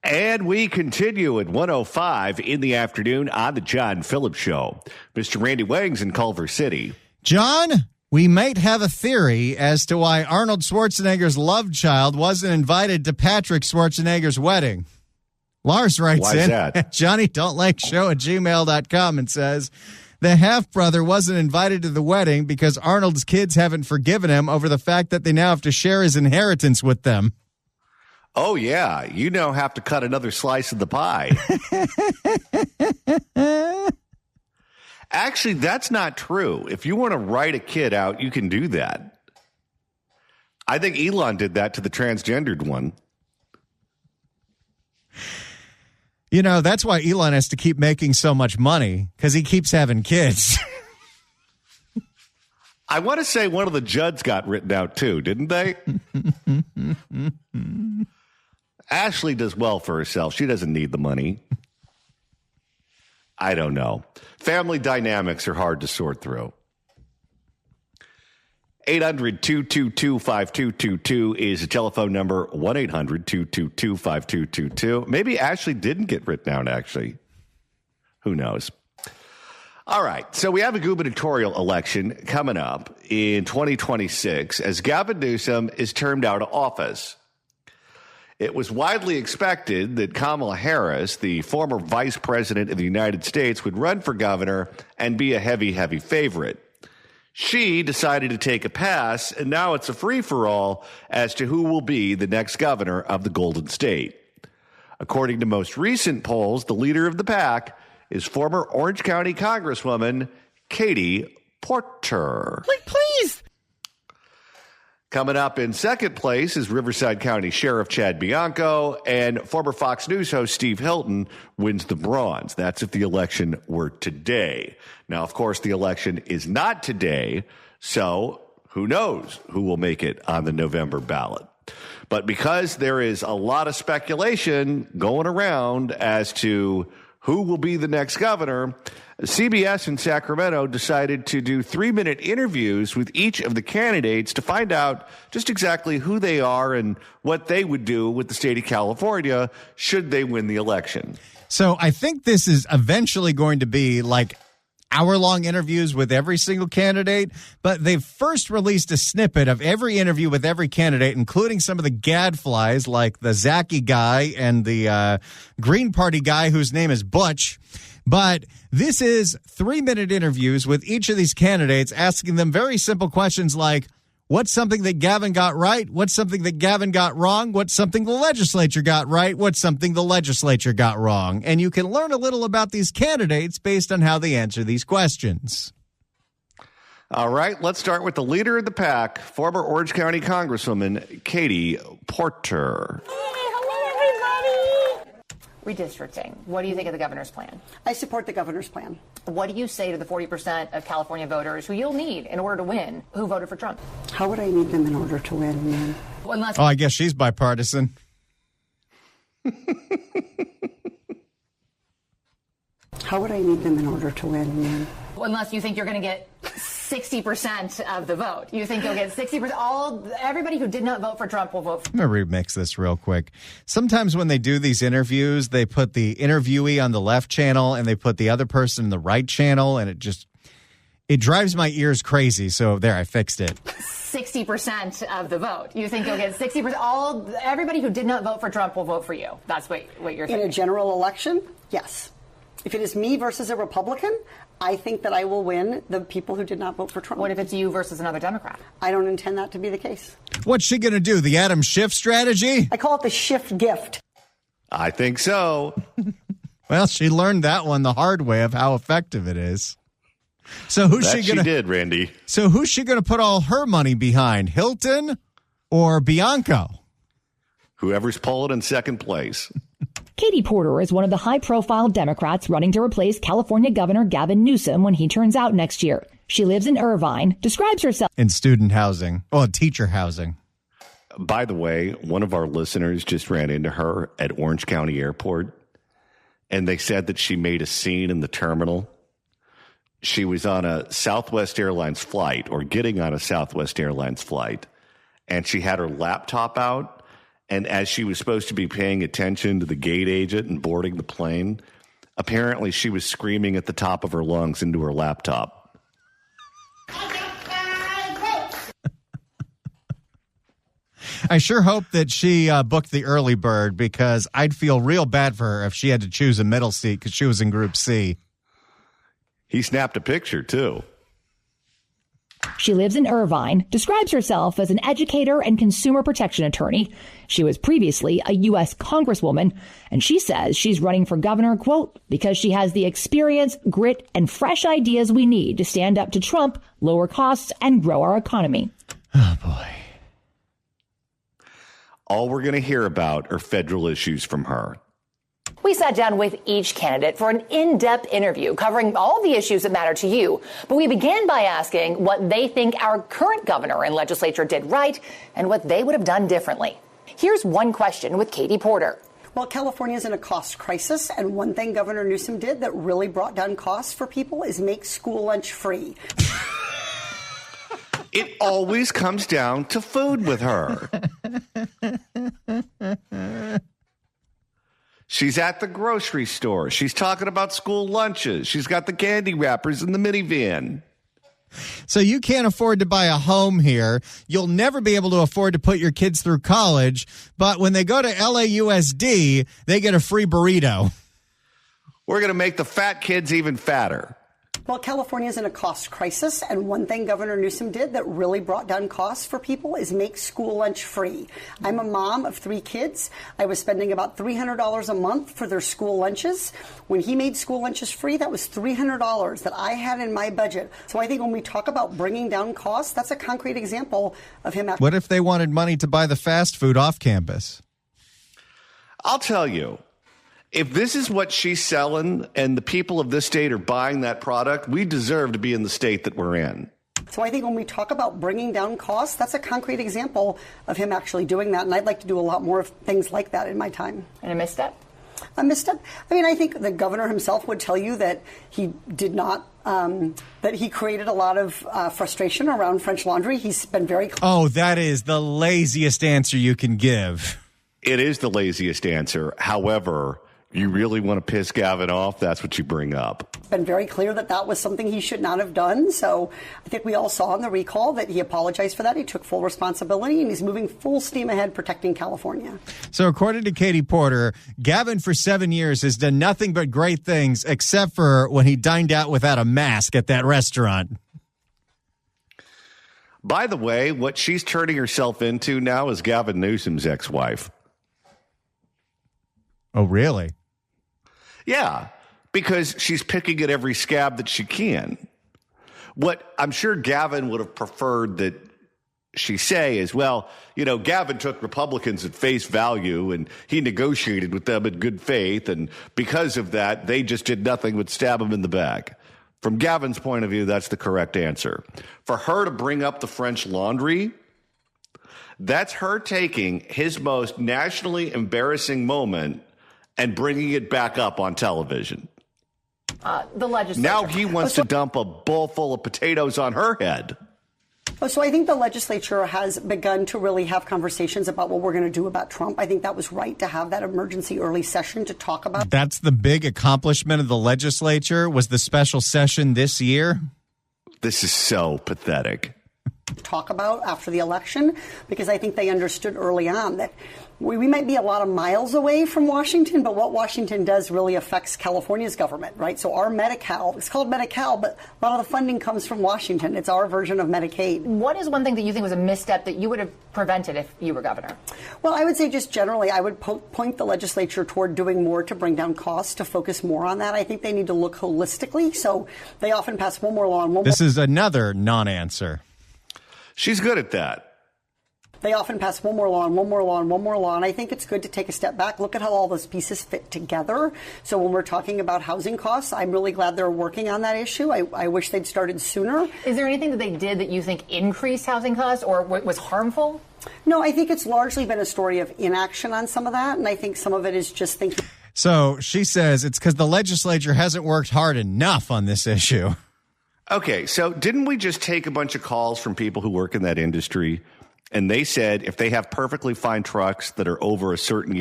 And we continue at 1:05 in the afternoon on the John Phillips Show. Mr. Randy Wang's in Culver City. John, we might have a theory as to why Arnold Schwarzenegger's love child wasn't invited to Patrick Schwarzenegger's wedding. Lars writes Why is in, that? JohnnyDon'tLikeShow@gmail.com and says, the half-brother wasn't invited to the wedding because Arnold's kids haven't forgiven him over the fact that they now have to share his inheritance with them. Oh, yeah. You now have to cut another slice of the pie. Actually, that's not true. If you want to write a kid out, you can do that. I think Elon did that to the transgendered one. You know, that's why Elon has to keep making so much money, because he keeps having kids. I want to say one of the Judds got written out too, didn't they? Ashley does well for herself. She doesn't need the money. I don't know. Family dynamics are hard to sort through. 800-222-5222 is the telephone number. 1-800-222-5222. Maybe Ashley didn't get written out, actually. Who knows? All right. So we have a gubernatorial election coming up in 2026 as Gavin Newsom is termed out of office. It was widely expected that Kamala Harris, the former vice president of the United States, would run for governor and be a heavy, heavy favorite. She decided to take a pass, and now it's a free-for-all as to who will be the next governor of the Golden State. According to most recent polls, the leader of the pack is former Orange County Congresswoman Katie Porter. Please. Coming up in second place is Riverside County Sheriff Chad Bianco, and former Fox News host Steve Hilton wins the bronze. That's if the election were today. Now, of course, the election is not today, so who knows who will make it on the November ballot. But because there is a lot of speculation going around as to who will be the next governor, CBS in Sacramento decided to do 3-minute interviews with each of the candidates to find out just exactly who they are and what they would do with the state of California should they win the election. So I think this is eventually going to be like hour-long interviews with every single candidate, but they've first released a snippet of every interview with every candidate, including some of the gadflies like the Zaki guy and the Green Party guy whose name is Butch. But this is 3-minute interviews with each of these candidates, asking them very simple questions like, what's something that Gavin got right? What's something that Gavin got wrong? What's something the legislature got right? What's something the legislature got wrong? And you can learn a little about these candidates based on how they answer these questions. All right, let's start with the leader of the pack, former Orange County Congresswoman Katie Porter. Redistricting. What do you think of the governor's plan? I support the governor's plan. What do you say to the 40% of California voters who you'll need in order to win who voted for Trump? How would I need them in order to win, man? Unless I guess she's bipartisan. How would I need them in order to win, man? Unless you think you're going to get 60% of the vote. You think you'll get 60%. Everybody who did not vote for Trump will vote for. I'm going to remix this real quick. Sometimes when they do these interviews, they put the interviewee on the left channel and they put the other person in the right channel, and it drives my ears crazy. So there, I fixed it. 60% of the vote. You think you'll get 60%. Everybody who did not vote for Trump will vote for you. That's what you're thinking. In a general election, yes. If it is me versus a Republican, I think that I will win the people who did not vote for Trump. What if it's you versus another Democrat? I don't intend that to be the case. What's she going to do? The Adam Schiff strategy? I call it the Schiff gift. I think so. Well, she learned that one the hard way of how effective it is. So who's she going to? She did, Randy. So who's she going to put all her money behind? Hilton or Bianco? Whoever's polling in second place. Katie Porter is one of the high-profile Democrats running to replace California Governor Gavin Newsom when he turns out next year. She lives in Irvine, describes herself in student housing, teacher housing. By the way, one of our listeners just ran into her at Orange County Airport, and they said that she made a scene in the terminal. She was on a Southwest Airlines flight or getting on a Southwest Airlines flight, and she had her laptop out. And as she was supposed to be paying attention to the gate agent and boarding the plane, apparently she was screaming at the top of her lungs into her laptop. I sure hope that she booked the early bird, because I'd feel real bad for her if she had to choose a middle seat because she was in Group C. He snapped a picture, too. She lives in Irvine, describes herself as an educator and consumer protection attorney. She was previously a U.S. Congresswoman, and she says she's running for governor, quote, because she has the experience, grit, and fresh ideas we need to stand up to Trump, lower costs, and grow our economy. Oh, boy. All we're going to hear about are federal issues from her. We sat down with each candidate for an in-depth interview covering all the issues that matter to you. But we began by asking what they think our current governor and legislature did right and what they would have done differently. Here's one question with Katie Porter. Well, California's in a cost crisis, and one thing Governor Newsom did that really brought down costs for people is make school lunch free. It always comes down to food with her. She's at the grocery store. She's talking about school lunches. She's got the candy wrappers in the minivan. So you can't afford to buy a home here. You'll never be able to afford to put your kids through college. But when they go to LAUSD, they get a free burrito. We're going to make the fat kids even fatter. Well, California's in a cost crisis, and one thing Governor Newsom did that really brought down costs for people is make school lunch free. I'm a mom of 3 kids. I was spending about $300 a month for their school lunches. When he made school lunches free, that was $300 that I had in my budget. So I think when we talk about bringing down costs, that's a concrete example of him. What if they wanted money to buy the fast food off campus? I'll tell you. If this is what she's selling and the people of this state are buying that product, we deserve to be in the state that we're in. So I think when we talk about bringing down costs, that's a concrete example of him actually doing that. And I'd like to do a lot more of things like that in my time. And a misstep? A misstep? I mean, I think the governor himself would tell you that he did not, that he created a lot of frustration around French Laundry. He's been very clear. Oh, that is the laziest answer you can give. It is the laziest answer. However, you really want to piss Gavin off, that's what you bring up. Been very clear that that was something he should not have done. So I think we all saw in the recall that he apologized for that. He took full responsibility, and he's moving full steam ahead protecting California. So according to Katie Porter, Gavin for 7 years has done nothing but great things, except for when he dined out without a mask at that restaurant. By the way, what she's turning herself into now is Gavin Newsom's ex-wife. Oh, really? Yeah, because she's picking at every scab that she can. What I'm sure Gavin would have preferred that she say is, well, you know, Gavin took Republicans at face value and he negotiated with them in good faith. And because of that, they just did nothing but stab him in the back. From Gavin's point of view, that's the correct answer. For her to bring up the French Laundry, that's her taking his most nationally embarrassing moment and bringing it back up on television. The legislature. Now he wants to dump a bowl full of potatoes on her head. So I think the legislature has begun to really have conversations about what we're going to do about Trump. I think that was right to have that emergency early session to talk about. That's the big accomplishment of the legislature, was the special session this year. This is so pathetic. Talk about after the election, because I think they understood early on that we might be a lot of miles away from Washington, but what Washington does really affects California's government, right? So our Medi-Cal, it's called Medi-Cal, but a lot of the funding comes from Washington. It's our version of Medicaid. What is one thing that you think was a misstep that you would have prevented if you were governor? Well, I would say just generally, I would point the legislature toward doing more to bring down costs, to focus more on that. I think they need to look holistically. So they often pass one more law and one more. This is another non-answer. She's good at that. They often pass one more law and one more law and one more law. And I think it's good to take a step back, look at how all those pieces fit together. So when we're talking about housing costs, I'm really glad they're working on that issue. I wish they'd started sooner. Is there anything that they did that you think increased housing costs or was harmful? No, I think it's largely been a story of inaction on some of that. And I think some of it is just thinking. So she says it's because the legislature hasn't worked hard enough on this issue. Okay, so didn't we just take a bunch of calls from people who work in that industry And they said if they have perfectly fine trucks that are over a certain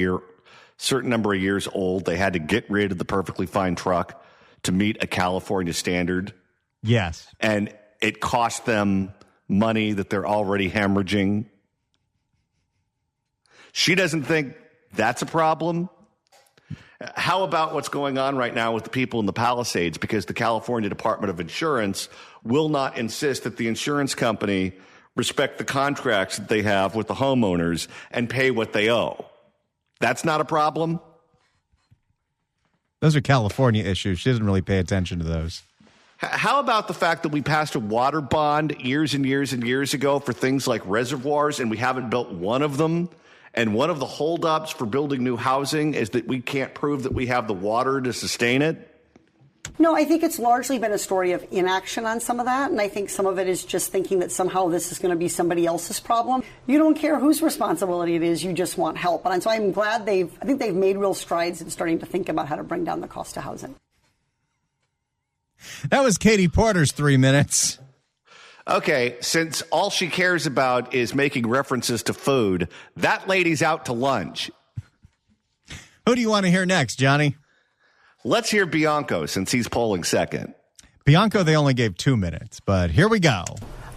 number of years old, they had to get rid of the perfectly fine truck to meet a California standard. Yes. And it cost them money that they're already hemorrhaging. She doesn't think that's a problem. How about what's going on right now with the people in the Palisades? Because the California Department of Insurance will not insist that the insurance company respect the contracts that they have with the homeowners and pay what they owe. That's not a problem? Those are California issues. She doesn't really pay attention to those. How about the fact that we passed a water bond years and years and years ago for things like reservoirs, and we haven't built one of them? And one of the holdups for building new housing is that we can't prove that we have the water to sustain it? No, I think it's largely been a story of inaction on some of that, and I think some of it is just thinking that somehow this is going to be somebody else's problem. You don't care whose responsibility it is, you just want help. And so I'm glad I think they've made real strides in starting to think about how to bring down the cost of housing. That was Katie Porter's 3 minutes. Okay, since all she cares about is making references to food, that lady's out to lunch. Who do you want to hear next, Johnny? Let's hear Bianco, since he's polling second. Bianco, they only gave 2 minutes, but here we go.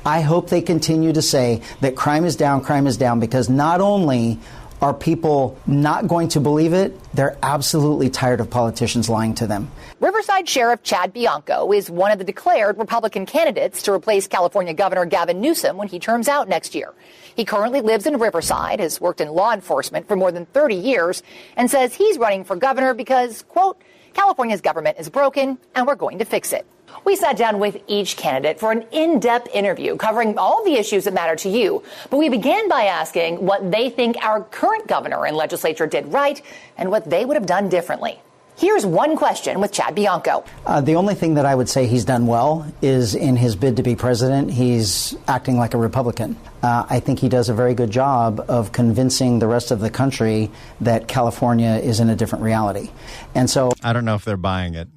I hope they continue to say that crime is down, because not only are people not going to believe it, they're absolutely tired of politicians lying to them. Riverside Sheriff Chad Bianco is one of the declared Republican candidates to replace California Governor Gavin Newsom when he terms out next year. He currently lives in Riverside, has worked in law enforcement for more than 30 years, and says he's running for governor because, quote, California's government is broken and we're going to fix it. We sat down with each candidate for an in-depth interview covering all the issues that matter to you. But we began by asking what they think our current governor and legislature did right and what they would have done differently. Here's one question with Chad Bianco. The only thing that I would say he's done well is in his bid to be president, he's acting like a Republican. I think he does a very good job of convincing the rest of the country that California is in a different reality. And so I don't know if they're buying it.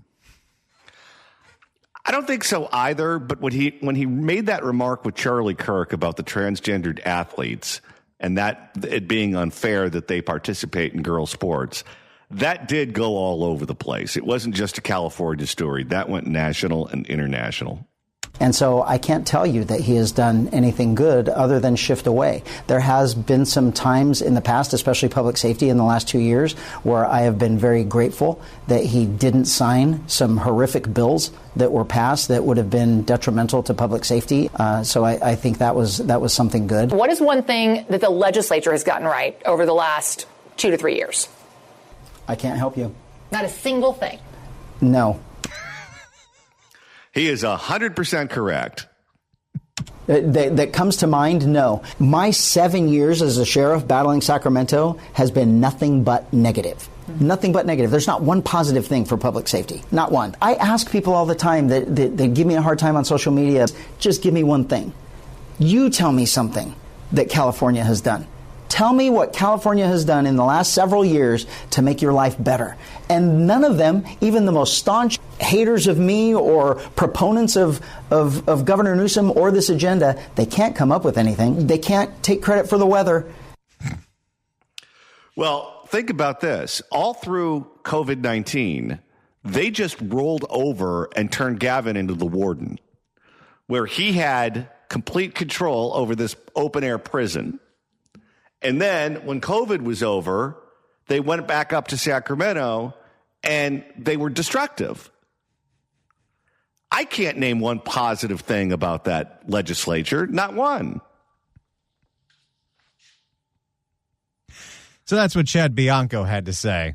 I don't think so either, but when he made that remark with Charlie Kirk about the transgendered athletes and that it being unfair that they participate in girls' sports, that did go all over the place. It wasn't just a California story. That went national and international. And so I can't tell you that he has done anything good other than shift away. There has been some times in the past, especially public safety in the last 2 years, where I have been very grateful that he didn't sign some horrific bills that were passed that would have been detrimental to public safety. So I think that was something good. What is one thing that the legislature has gotten right over the last 2 to 3 years? I can't help you. Not a single thing. No. He is 100% correct. That comes to mind? No. My 7 years as a sheriff battling Sacramento has been nothing but negative. Nothing but negative. There's not one positive thing for public safety. Not one. I ask people all the time that give me a hard time on social media, just give me one thing. You tell me something that California has done. Tell me what California has done in the last several years to make your life better. And none of them, even the most staunch haters of me or proponents of Governor Newsom or this agenda, they can't come up with anything. They can't take credit for the weather. Well, think about this. All through COVID-19, they just rolled over and turned Gavin into the warden, where he had complete control over this open-air prison. And then when COVID was over, they went back up to Sacramento and they were destructive. I can't name one positive thing about that legislature, not one. So that's what Chad Bianco had to say.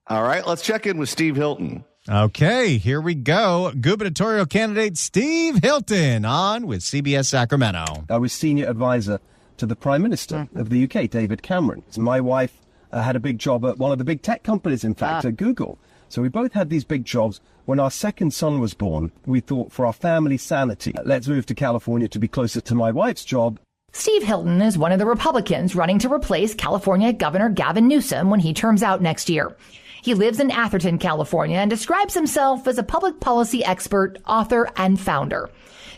All right, let's check in with Steve Hilton. Okay, here we go. Gubernatorial candidate Steve Hilton on with CBS Sacramento. I was senior advisor to the Prime Minister of the UK, David Cameron. My wife had a big job at one of the big tech companies, in fact, at Google. So we both had these big jobs. When our second son was born, we thought for our family sanity, let's move to California to be closer to my wife's job. Steve Hilton is one of the Republicans running to replace California Governor Gavin Newsom when he terms out next year. He lives in Atherton, California, and describes himself as a public policy expert, author, and founder.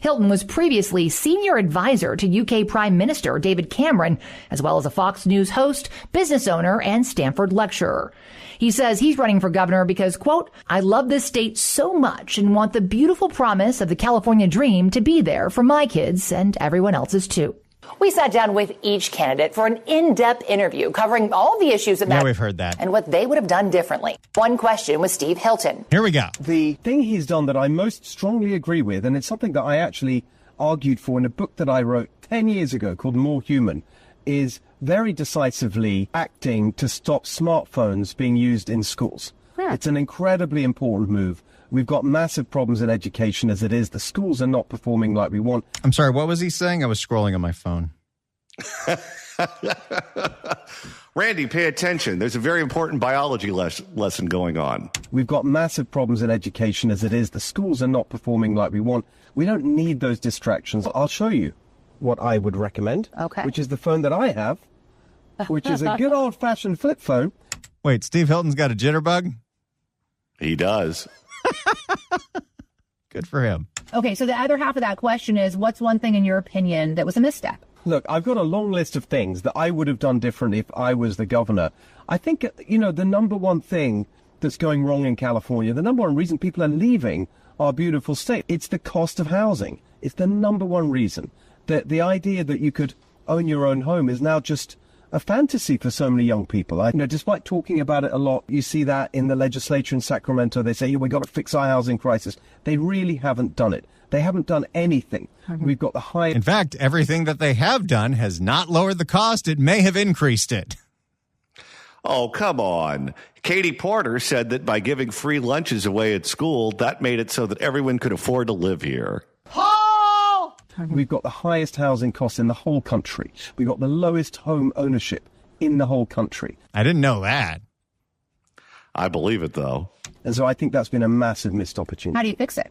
Hilton was previously senior advisor to UK Prime Minister David Cameron, as well as a Fox News host, business owner, and Stanford lecturer. He says he's running for governor because, quote, I love this state so much and want the beautiful promise of the California dream to be there for my kids and everyone else's too. We sat down with each candidate for an in-depth interview covering all the issues that matter. Yeah, we've heard that. And what they would have done differently. One question was Steve Hilton. Here we go. The thing he's done that I most strongly agree with, and it's something that I actually argued for in a book that I wrote 10 years ago called More Human, is very decisively acting to stop smartphones being used in schools. Yeah. It's an incredibly important move. We've got massive problems in education as it is. The schools are not performing like we want. I'm sorry, what was he saying? I was scrolling on my phone. Randy, pay attention. There's a very important biology lesson going on. We've got massive problems in education as it is. The schools are not performing like we want. We don't need those distractions. I'll show you what I would recommend, which is the phone that I have, which is a good old-fashioned flip phone. Wait, Steve Hilton's got a jitterbug? He does. Good for him. Okay, so the other half of that question is, what's one thing in your opinion that was a misstep? Look, I've got a long list of things that I would have done different if I was the governor. I think, the number one thing that's going wrong in California, the number one reason people are leaving our beautiful state, it's the cost of housing. It's the number one reason. The idea that you could own your own home is now just a fantasy for so many young people. Despite talking about it a lot, you see that in the legislature in Sacramento. They say, we've got to fix our housing crisis. They really haven't done it. They haven't done anything. We've got the high... In fact, everything that they have done has not lowered the cost. It may have increased it. Oh, come on. Katie Porter said that by giving free lunches away at school, that made it so that everyone could afford to live here. We've got the highest housing costs in the whole country. We've got the lowest home ownership in the whole country. I didn't know that. I believe it, though. And so I think that's been a massive missed opportunity. How do you fix it?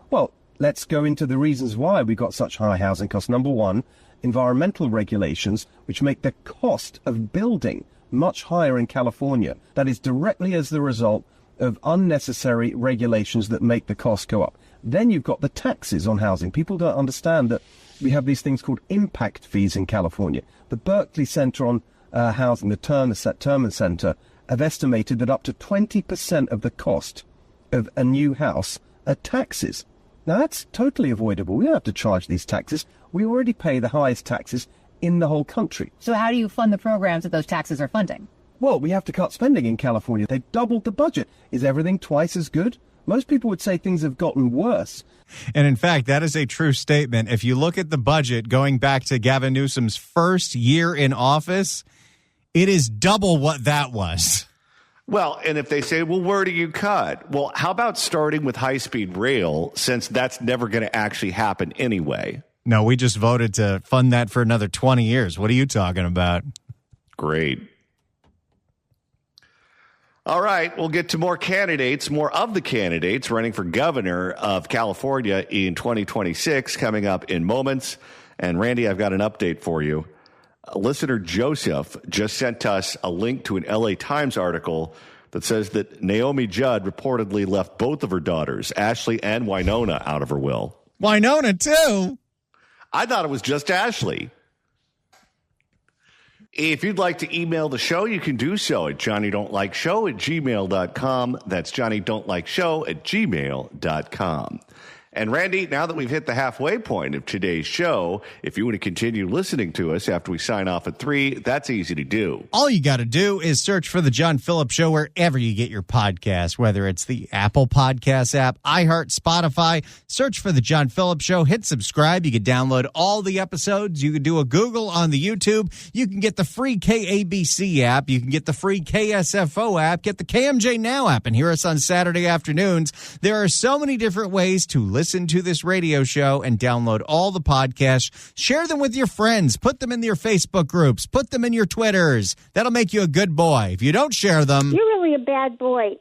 Well, let's go into the reasons why we got such high housing costs. Number one, environmental regulations, which make the cost of building much higher in California. That is directly as the result of unnecessary regulations that make the cost go up. Then you've got the taxes on housing. People don't understand that we have these things called impact fees in California. The Berkeley Center on Housing, the Terman Center, have estimated that up to 20% of the cost of a new house are taxes. Now, that's totally avoidable. We don't have to charge these taxes. We already pay the highest taxes in the whole country. So how do you fund the programs that those taxes are funding? Well, we have to cut spending in California. They've doubled the budget. Is everything twice as good? Most people would say things have gotten worse. And in fact, that is a true statement. If you look at the budget going back to Gavin Newsom's first year in office, it is double what that was. Well, and if they say, well, where do you cut? Well, how about starting with high-speed rail, since that's never going to actually happen anyway? No, we just voted to fund that for another 20 years. What are you talking about? Great. All right, we'll get to more of the candidates running for governor of California in 2026 coming up in moments. And Randy, I've got an update for you. Listener Joseph just sent us a link to an LA Times article that says that Naomi Judd reportedly left both of her daughters, Ashley and Winona, out of her will. Winona, too? I thought it was just Ashley. If you'd like to email the show, you can do so at johnnydon'tlikeshow@gmail.com. That's johnnydon'tlikeshow@gmail.com. And Randy, now that we've hit the halfway point of today's show, if you want to continue listening to us after we sign off at 3, that's easy to do. All you got to do is search for The John Phillips Show wherever you get your podcast, whether it's the Apple Podcasts app, iHeart, Spotify. Search for The John Phillips Show. Hit subscribe. You can download all the episodes. You can do a Google on the YouTube. You can get the free KABC app. You can get the free KSFO app. Get the KMJ Now app and hear us on Saturday afternoons. There are so many different ways to listen to this radio show and download all the podcasts. Share them with your friends. Put them in your Facebook groups. Put them in your Twitters. That'll make you a good boy. If you don't share them... You're really a bad boy.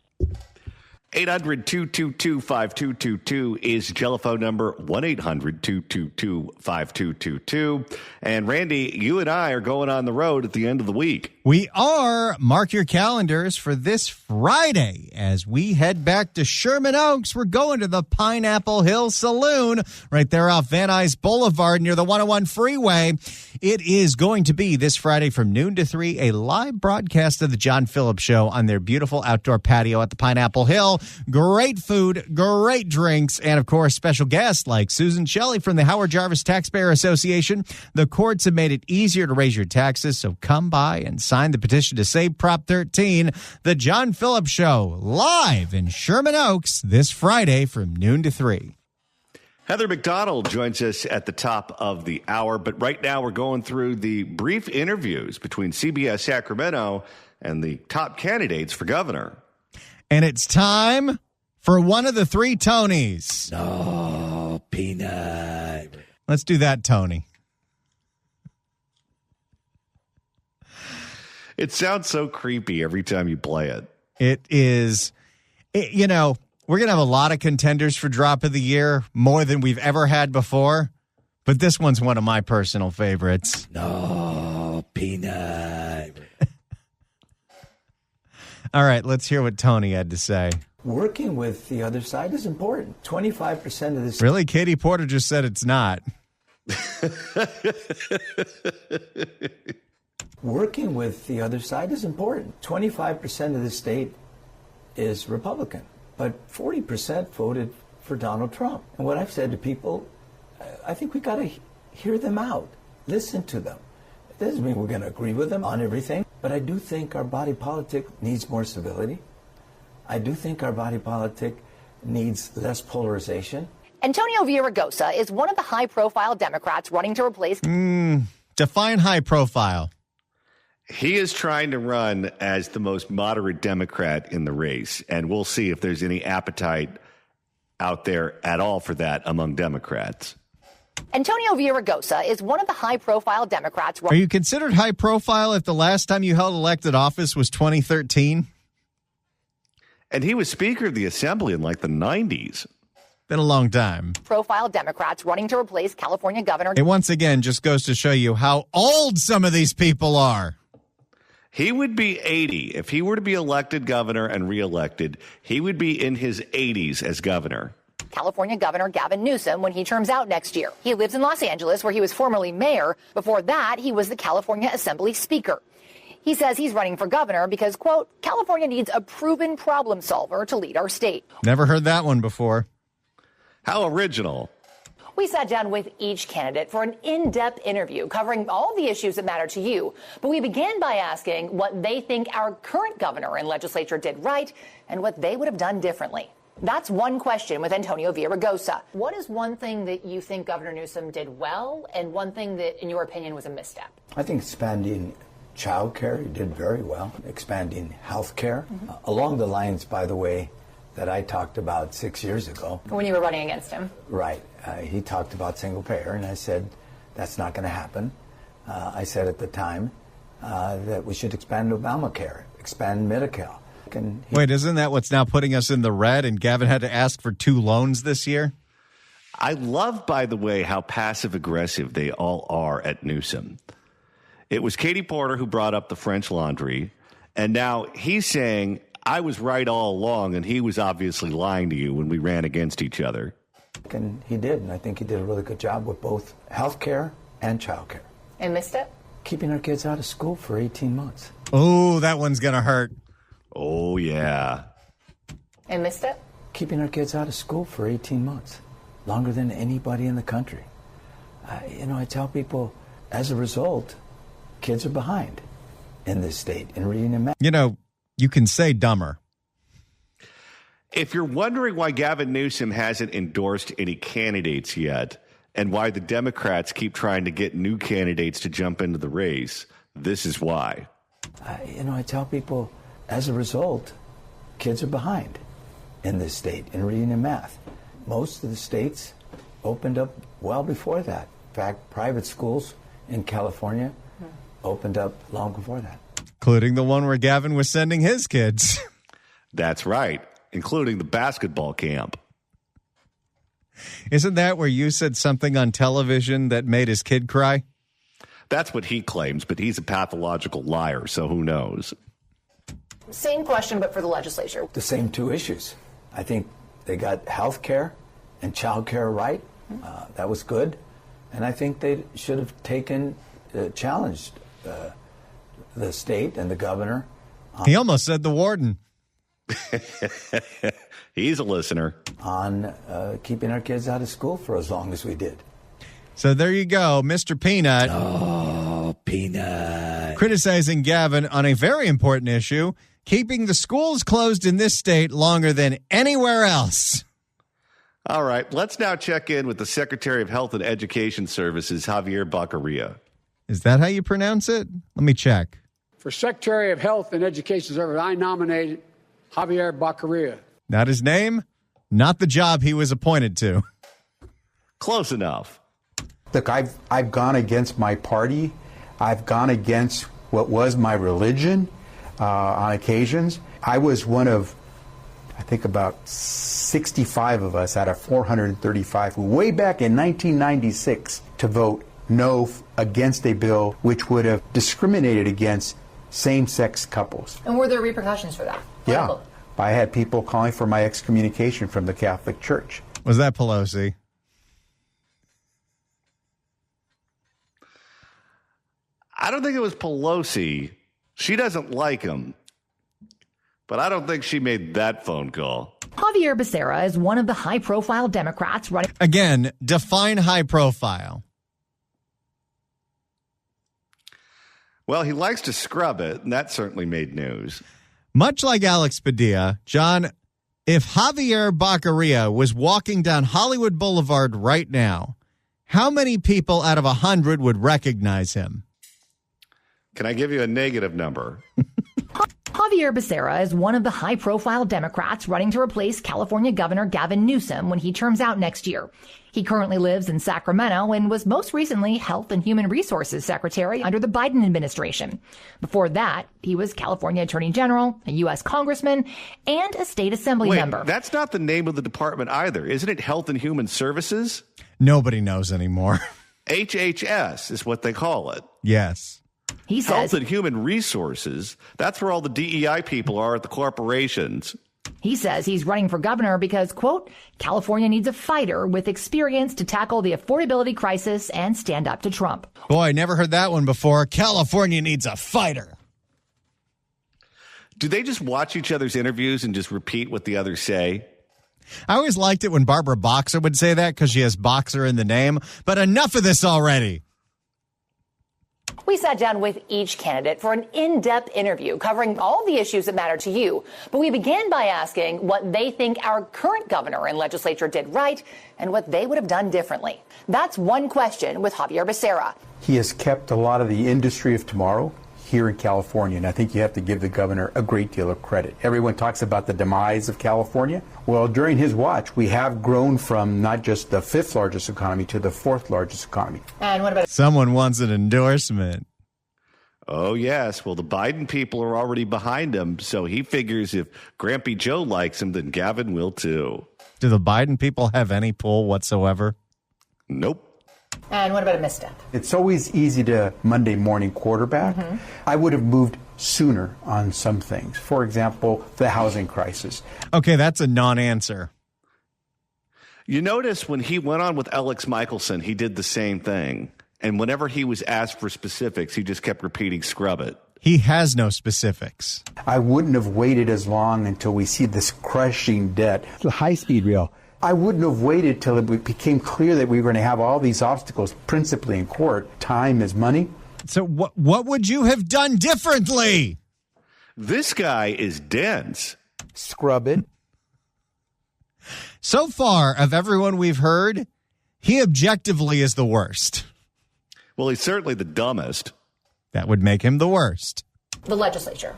800-222-5222 is the telephone number, 1-800-222-5222. And Randy, you and I are going on the road at the end of the week. We are. Mark your calendars for this Friday as we head back to Sherman Oaks. We're going to the Pineapple Hill Saloon right there off Van Nuys Boulevard near the 101 freeway. It is going to be this Friday from noon to 3, a live broadcast of the John Phillips Show on their beautiful outdoor patio at the Pineapple Hill. Great food, great drinks, and, of course, special guests like Susan Shelley from the Howard Jarvis Taxpayer Association. The courts have made it easier to raise your taxes, so come by and sign the petition to save Prop 13. The John Phillips Show, live in Sherman Oaks this Friday from noon to 3. Heather McDonald joins us at the top of the hour, but right now we're going through the brief interviews between CBS Sacramento and the top candidates for governor. And it's time for one of the three Tonys. No, peanut. Let's do that, Tony. It sounds so creepy every time you play it. It is, we're going to have a lot of contenders for Drop of the Year, more than we've ever had before. But this one's one of my personal favorites. No, peanut. All right, let's hear what Tony had to say. Working with the other side is important. 25% of this. Really? Katie Porter just said it's not. Working with the other side is important. 25% of the state is Republican, but 40% voted for Donald Trump. And what I've said to people, I think we got to hear them out, listen to them. It doesn't mean we're going to agree with them on everything, but I do think our body politic needs more civility. I do think our body politic needs less polarization. Antonio Villaraigosa is one of the high-profile Democrats running to replace... Define high profile. He is trying to run as the most moderate Democrat in the race, and we'll see if there's any appetite out there at all for that among Democrats. Antonio Villaraigosa is one of the high-profile Democrats... Are you considered high profile if the last time you held elected office was 2013? And he was Speaker of the Assembly in like the 90s. Been a long time. Profile Democrats running to replace California Governor... It once again just goes to show you how old some of these people are. He would be 80. If he were to be elected governor and reelected, he would be in his 80s as governor. California Governor Gavin Newsom when he terms out next year. He lives in Los Angeles, where he was formerly mayor. Before that, he was the California Assembly Speaker. He says he's running for governor because, quote, California needs a proven problem solver to lead our state. Never heard that one before. How original. We sat down with each candidate for an in-depth interview covering all the issues that matter to you. But we began by asking what they think our current governor and legislature did right and what they would have done differently. That's one question with Antonio Villaraigosa. What is one thing that you think Governor Newsom did well and one thing that, in your opinion, was a misstep? I think expanding child care, he did very well. Expanding health care, along the lines, by the way, that I talked about 6 years ago. When you were running against him. Right. He talked about single payer, and I said, that's not going to happen. I said at the time that we should expand Obamacare, expand Medi-Cal. Wait, isn't that what's now putting us in the red, and Gavin had to ask for 2 loans this year? I love, by the way, how passive-aggressive they all are at Newsom. It was Katie Porter who brought up the French Laundry, and now he's saying, I was right all along, and he was obviously lying to you when we ran against each other. And he did, and I think he did a really good job with both health care and child care. And misstep? Keeping our kids out of school for 18 months. Oh, that one's going to hurt. Oh, yeah. And misstep? Keeping our kids out of school for 18 months. Longer than anybody in the country. I tell people, as a result, kids are behind in this state in reading and math. You can say dumber. If you're wondering why Gavin Newsom hasn't endorsed any candidates yet and why the Democrats keep trying to get new candidates to jump into the race, this is why. I tell people, as a result, kids are behind in this state in reading and math. Most of the states opened up well before that. In fact, private schools in California opened up long before that. Including the one where Gavin was sending his kids. That's right. including the basketball camp. Isn't that where you said something on television that made his kid cry? That's what he claims, but he's a pathological liar, so who knows? Same question, but for the legislature. The same two issues. I think they got health care and child care right. That was good. And I think they should have challenged the state and the governor. He almost said the warden. He's a listener. On keeping our kids out of school for as long as we did. So there you go, Mr. Peanut. Oh, Peanut. Criticizing Gavin on a very important issue, keeping the schools closed in this state longer than anywhere else. All right, let's now check in with the Secretary of Health and Education Services, Javier Baccaria. Is that how you pronounce it? Let me check. For Secretary of Health and Education Services, I nominated Javier Baccaria. Not his name, not the job he was appointed to. Close enough. Look, I've gone against my party. I've gone against what was my religion on occasions. I was one of, I think, about 65 of us out of 435 who way back in 1996 to vote no against a bill which would have discriminated against same-sex couples. And were there repercussions for that? Yeah. I had people calling for my excommunication from the Catholic Church. Was that Pelosi? I don't think it was Pelosi. She doesn't like him. But I don't think she made that phone call. Javier Becerra is one of the high-profile Democrats running. Again, define high profile. Well, he likes to scrub it, and that certainly made news. Much like Alex Padilla, John, if Javier Baccaria was walking down Hollywood Boulevard right now, how many people out of 100 would recognize him? Can I give you a negative number? Javier Becerra is one of the high-profile Democrats running to replace California Governor Gavin Newsom when he terms out next year. He currently lives in Sacramento and was most recently Health and Human Resources Secretary under the Biden administration. Before that, he was California Attorney General, a U.S. Congressman, and a state assembly member. That's not the name of the department either. Isn't it Health and Human Services? Nobody knows anymore. HHS is what they call it. Yes. He says Health and Human Resources, that's where all the DEI people are at the corporations. He says he's running for governor because, quote, California needs a fighter with experience to tackle the affordability crisis and stand up to Trump. Boy, I never heard that one before. California needs a fighter. Do they just watch each other's interviews and just repeat what the others say? I always liked it when Barbara Boxer would say that because she has boxer in the name. But enough of this already. We sat down with each candidate for an in-depth interview covering all the issues that matter to you. But we began by asking what they think our current governor and legislature did right and what they would have done differently. That's one question with Javier Becerra. He has kept a lot of the industry of tomorrow here in California, and I think you have to give the governor a great deal of credit. Everyone talks about the demise of California. Well, during his watch, we have grown from not just the fifth largest economy to the fourth largest economy. And what about someone wants an endorsement? Oh, yes. Well, the Biden people are already behind him, so he figures if Grampy Joe likes him, then Gavin will too. Do the Biden people have any pull whatsoever? Nope. And what about a misstep? It's always easy to Monday morning quarterback. I would have moved sooner on some things. For example, the housing crisis. Okay, that's a non-answer. You notice when he went on with Alex Michelson, he did the same thing. And whenever he was asked for specifics, he just kept repeating, scrub it. He has no specifics. I wouldn't have waited as long until we see this crushing debt. The high-speed rail. I wouldn't have waited till it became clear that we were going to have all these obstacles, principally in court. Time is money. So what would you have done differently? This guy is dense. Scrub it. So far, of everyone we've heard, he objectively is the worst. Well, he's certainly the dumbest. That would make him the worst. The legislature.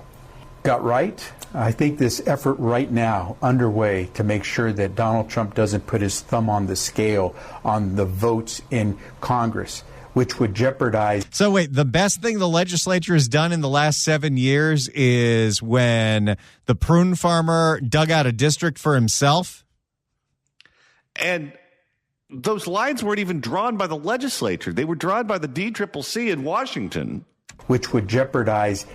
Got right. I think this effort right now underway to make sure that Donald Trump doesn't put his thumb on the scale on the votes in Congress which would jeopardize. So wait, the best thing the legislature has done in the last 7 years is when the prune farmer dug out a district for himself? And those lines weren't even drawn by the legislature. They were drawn by the DCCC in Washington. Which would jeopardize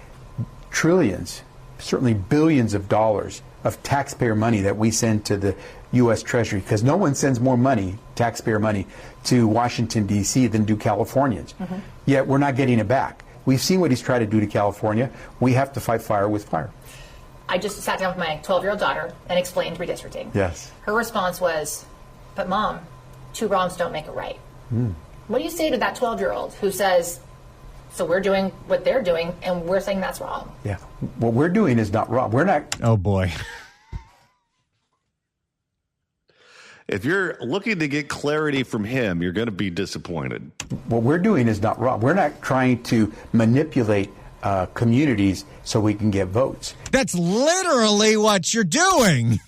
trillions, certainly billions of dollars of taxpayer money that we send to the U.S. Treasury, because no one sends more money, taxpayer money, to Washington, D.C. than do Californians. Yet we're not getting it back. We've seen what he's tried to do to California. We have to fight fire with fire. I just sat down with my 12-year-old daughter and explained redistricting. Yes. Her response was, but Mom, 2 wrongs don't make a right. What do you say to that 12-year-old who says, so we're doing what they're doing and we're saying that's wrong? Yeah. What we're doing is not wrong. We're not. Oh, boy. If you're looking to get clarity from him, you're going to be disappointed. What we're doing is not wrong. We're not trying to manipulate communities so we can get votes. That's literally what you're doing.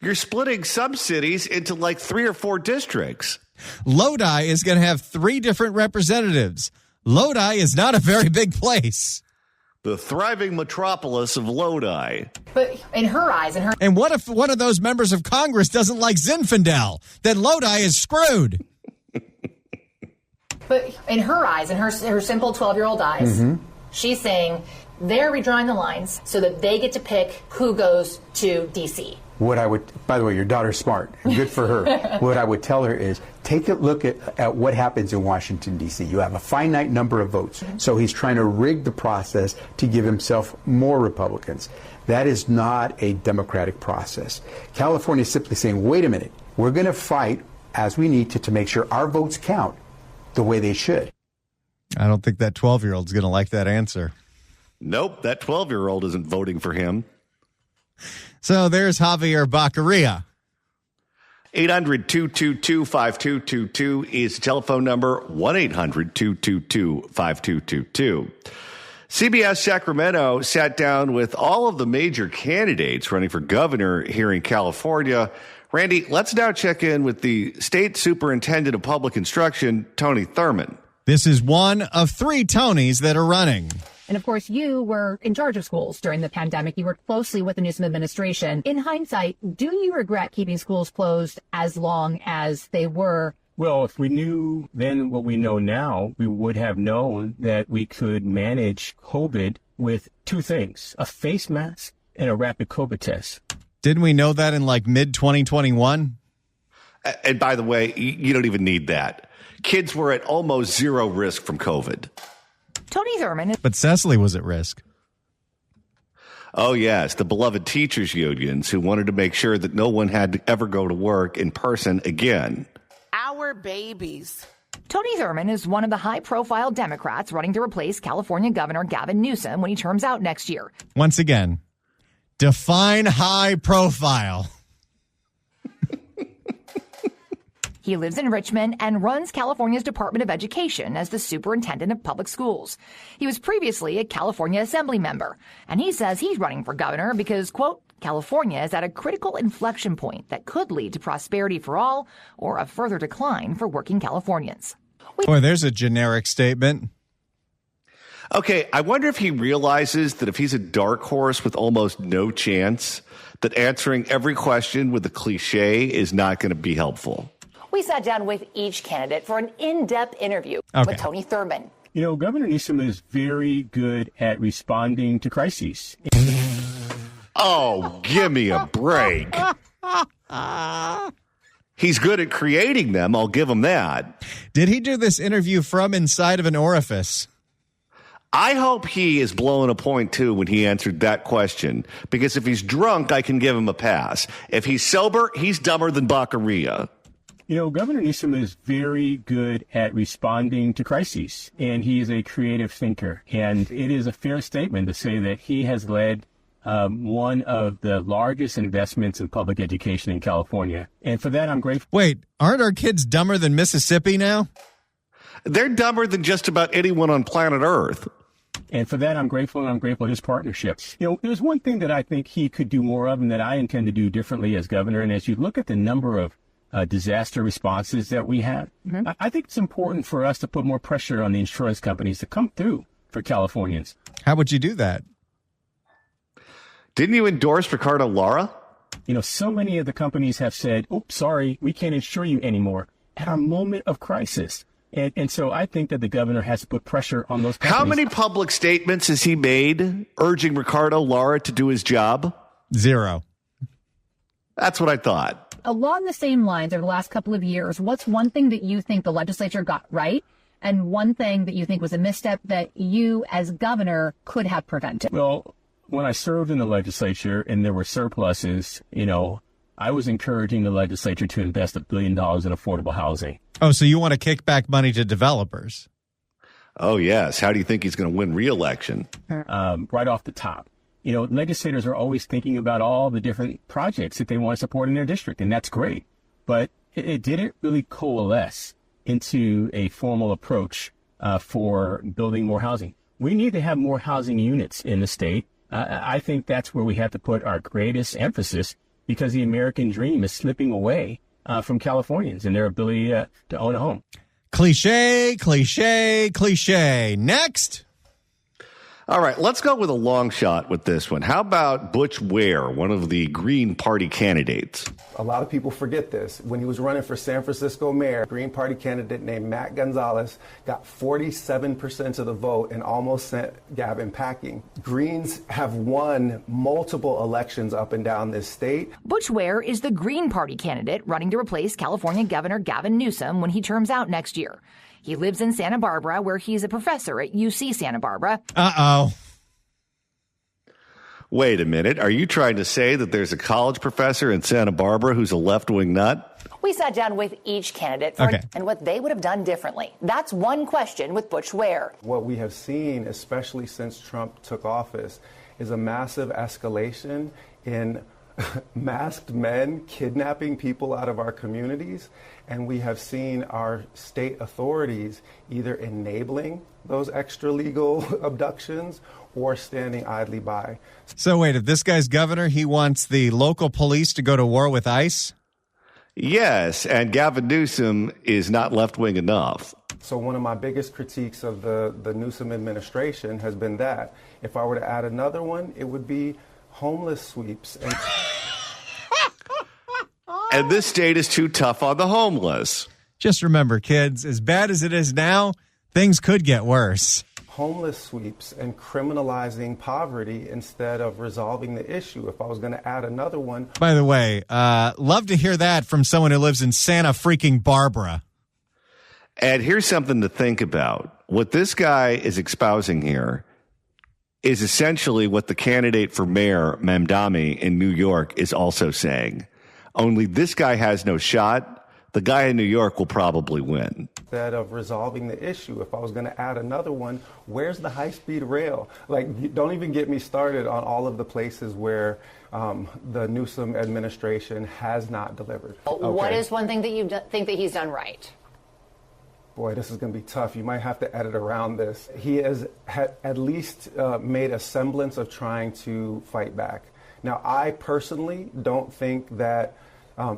You're splitting some cities into like 3 or 4 districts. Lodi is going to have 3 different representatives. Lodi is not a very big place. The thriving metropolis of Lodi. But in her eyes, And what if one of those members of Congress doesn't like Zinfandel? Then Lodi is screwed. But in her eyes, in her simple 12-year-old eyes, she's saying they're redrawing the lines so that they get to pick who goes to D.C. What I would, by the way, your daughter's smart. Good for her. What I would tell her is take a look at what happens in Washington, D.C. You have a finite number of votes. So he's trying to rig the process to give himself more Republicans. That is not a democratic process. California is simply saying, wait a minute, we're going to fight as we need to make sure our votes count the way they should. I don't think that 12-year-old's going to like that answer. Nope, that 12-year-old isn't voting for him. So there's Javier Baccaria. 800-222-5222 is the telephone number, 1-800-222-5222. CBS Sacramento sat down with all of the major candidates running for governor here in California. Randy, let's now check in with the state superintendent of public instruction, Tony Thurmond. This is one of 3 Tonys that are running. And of course, you were in charge of schools during the pandemic. You worked closely with the Newsom administration. In hindsight, do you regret keeping schools closed as long as they were? Well, if we knew then what we know now, we would have known that we could manage COVID with 2 things, a face mask and a rapid COVID test. Didn't we know that in like mid-2021? And by the way, you don't even need that. Kids were at almost 0 risk from COVID. Tony Thurmond. But Cecily was at risk. Oh, yes, the beloved teachers unions who wanted to make sure that no one had to ever go to work in person again. Our babies. Tony Thurmond is one of the high-profile Democrats running to replace California Governor Gavin Newsom when he terms out next year. Once again, define high profile. He lives in Richmond and runs California's Department of Education as the superintendent of public schools. He was previously a California Assembly member, and he says he's running for governor because, quote, California is at a critical inflection point that could lead to prosperity for all or a further decline for working Californians. Boy, there's a generic statement. Okay, I wonder if he realizes that if he's a dark horse with almost no chance, that answering every question with a cliche is not going to be helpful. We sat down with each candidate for an in-depth interview with Tony Thurmond. You know, Governor Newsom is very good at responding to crises. Oh, give me a break. He's good at creating them. I'll give him that. Did he do this interview from inside of an orifice? I hope he is blowing a point, too, when he answered that question. Because if he's drunk, I can give him a pass. If he's sober, he's dumber than Baccaria. You know, Governor Newsom is very good at responding to crises, and he is a creative thinker. And it is a fair statement to say that he has led one of the largest investments in public education in California. And for that, I'm grateful. Wait, aren't our kids dumber than Mississippi now? They're dumber than just about anyone on planet Earth. And for that, I'm grateful, and I'm grateful for his partnerships. You know, there's one thing that I think he could do more of and that I intend to do differently as governor. And as you look at the number of disaster responses that we have. Mm-hmm. I think it's important for us to put more pressure on the insurance companies to come through for Californians. How would you do that? Didn't you endorse Ricardo Lara? So many of the companies have said, oops, sorry, we can't insure you anymore at our moment of crisis. And so I think that the governor has to put pressure on those companies. How many public statements has he made urging Ricardo Lara to do his job? 0. That's what I thought. Along the same lines, over the last couple of years, what's one thing that you think the legislature got right and one thing that you think was a misstep that you as governor could have prevented? Well, when I served in the legislature and there were surpluses, I was encouraging the legislature to invest $1 billion in affordable housing. Oh, so you want to kick back money to developers? Oh, yes. How do you think he's going to win re-election? Right off the top. Legislators are always thinking about all the different projects that they want to support in their district, and that's great. But it didn't really coalesce into a formal approach for building more housing. We need to have more housing units in the state. I think that's where we have to put our greatest emphasis because the American dream is slipping away from Californians and their ability to own a home. Cliche, cliche, cliche. Next. All right, let's go with a long shot with this one. How about Butch Ware, one of the Green Party candidates? A lot of people forget this. When he was running for San Francisco mayor, a Green Party candidate named Matt Gonzalez got 47% of the vote and almost sent Gavin packing. Greens have won multiple elections up and down this state. Butch Ware is the Green Party candidate running to replace California Governor Gavin Newsom when he terms out next year. He lives in Santa Barbara, where he's a professor at UC Santa Barbara. Uh-oh. Wait a minute. Are you trying to say that there's a college professor in Santa Barbara who's a left-wing nut? We sat down with each candidate and what they would have done differently. That's one question with Butch Ware. What we have seen, especially since Trump took office, is a massive escalation in masked men kidnapping people out of our communities, and we have seen our state authorities either enabling those extra legal abductions or standing idly by. So wait, if this guy's governor, he wants the local police to go to war with ICE? Yes, and Gavin Newsom is not left-wing enough. So one of my biggest critiques of the Newsom administration has been that if I were to add another one, it would be homeless sweeps. And this state is too tough on the homeless. Just remember, kids, as bad as it is now, things could get worse. Homeless sweeps and criminalizing poverty instead of resolving the issue. If I was going to add another one. By the way, love to hear that from someone who lives in Santa freaking Barbara. And here's something to think about. What this guy is espousing here is essentially what the candidate for mayor, Mamdani, in New York is also saying. Only this guy has no shot. The guy in New York will probably win. Instead of resolving the issue, if I was going to add another one, where's the high-speed rail? Don't even get me started on all of the places where the Newsom administration has not delivered. Okay. What is one thing that you think that he's done right? Boy, this is going to be tough. You might have to edit around this. He has at least made a semblance of trying to fight back. Now, I personally don't think that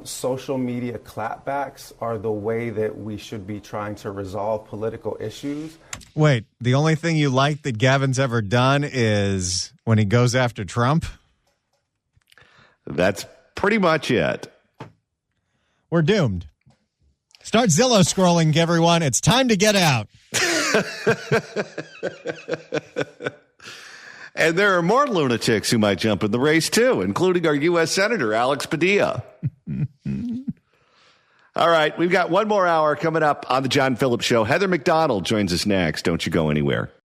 social media clapbacks are the way that we should be trying to resolve political issues. Wait, the only thing you like that Gavin's ever done is when he goes after Trump? That's pretty much it. We're doomed. Start Zillow scrolling, everyone. It's time to get out. And there are more lunatics who might jump in the race, too, including our U.S. Senator, Alex Padilla. All right, we've got one more hour coming up on the John Phillips Show. Heather McDonald joins us next. Don't you go anywhere.